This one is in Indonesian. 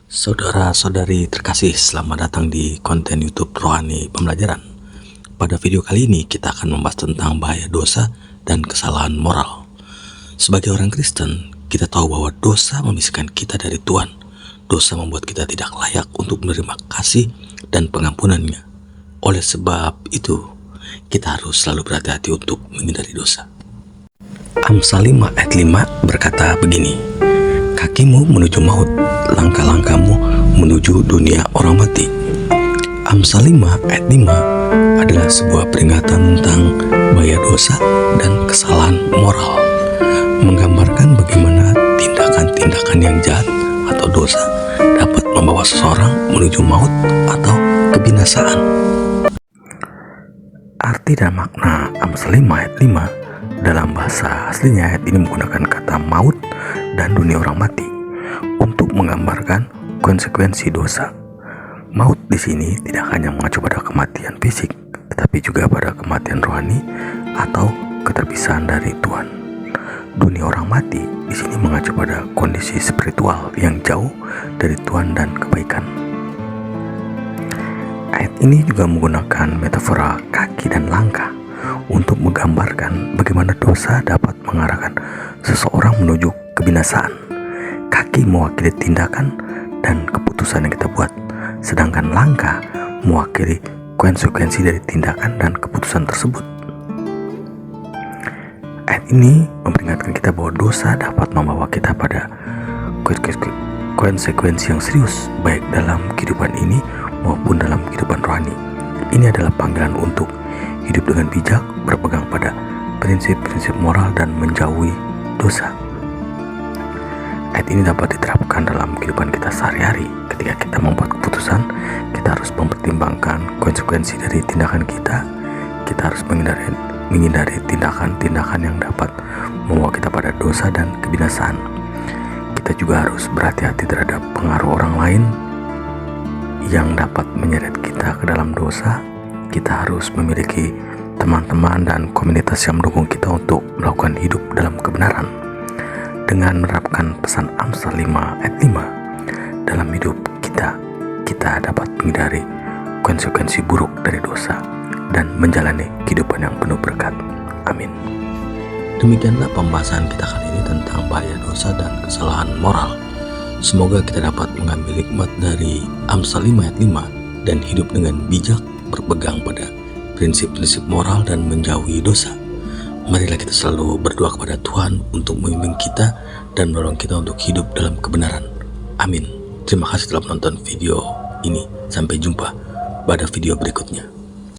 Saudara-saudari terkasih, selamat datang di konten YouTube Rohani Pembelajaran. Pada video kali ini kita akan membahas tentang bahaya dosa dan kesalahan moral. Sebagai orang Kristen, kita tahu bahwa dosa memisahkan kita dari Tuhan. Dosa membuat kita tidak layak untuk menerima kasih dan pengampunannya. Oleh sebab itu, kita harus selalu berhati-hati untuk menghindari dosa. Amsal 5 ayat 5 berkata begini, "Kakimu menuju maut, langkah-langkahmu menuju dunia orang mati." Amsal 5 ayat 5 adalah sebuah peringatan tentang bahaya dosa dan kesalahan moral, menggambarkan bagaimana tindakan-tindakan yang jahat atau dosa dapat membawa seseorang menuju maut atau kebinasaan. Arti dan makna Amsal 5 ayat 5 dalam bahasa aslinya, ayat ini menggunakan kata maut dan dunia orang mati untuk menggambarkan konsekuensi dosa. Maut di sini tidak hanya mengacu pada kematian fisik, tetapi juga pada kematian rohani atau keterpisahan dari Tuhan. Dunia orang mati di sini mengacu pada kondisi spiritual yang jauh dari Tuhan dan kebaikan. Ayat ini juga menggunakan metafora kaki dan langkah untuk menggambarkan bagaimana dosa dapat mengarahkan seseorang menuju kebinasaan. Kaki mewakili tindakan dan keputusan yang kita buat, sedangkan langkah mewakili konsekuensi dari tindakan dan keputusan tersebut. Ayat ini memperingatkan kita bahwa dosa dapat membawa kita pada konsekuensi yang serius, baik dalam kehidupan ini maupun dalam kehidupan rohani. Ini adalah panggilan untuk hidup dengan bijak, berpegang pada prinsip-prinsip moral dan menjauhi dosa. Ayat ini dapat diterapkan dalam kehidupan kita sehari-hari. Ketika kita membuat keputusan, kita harus mempertimbangkan konsekuensi dari tindakan kita. Kita harus menghindari tindakan-tindakan yang dapat membawa kita pada dosa dan kebinasaan. Kita juga harus berhati-hati terhadap pengaruh orang lain yang dapat menyeret kita ke dalam dosa. Kita harus memiliki teman-teman dan komunitas yang mendukung kita untuk melakukan hidup dalam kebenaran. Dengan menerapkan pesan Amsal 5 ayat 5 dalam hidup kita, kita dapat menghindari konsekuensi buruk dari dosa dan menjalani kehidupan yang penuh berkat. Amin. Demikianlah pembahasan kita kali ini tentang bahaya dosa dan kesalahan moral. Semoga kita dapat mengambil hikmat dari Amsal 5 ayat 5 dan hidup dengan bijak, berpegang pada prinsip-prinsip moral dan menjauhi dosa. Marilah kita selalu berdoa kepada Tuhan untuk membimbing kita dan menolong kita untuk hidup dalam kebenaran. Amin. Terima kasih telah menonton video ini. Sampai jumpa pada video berikutnya.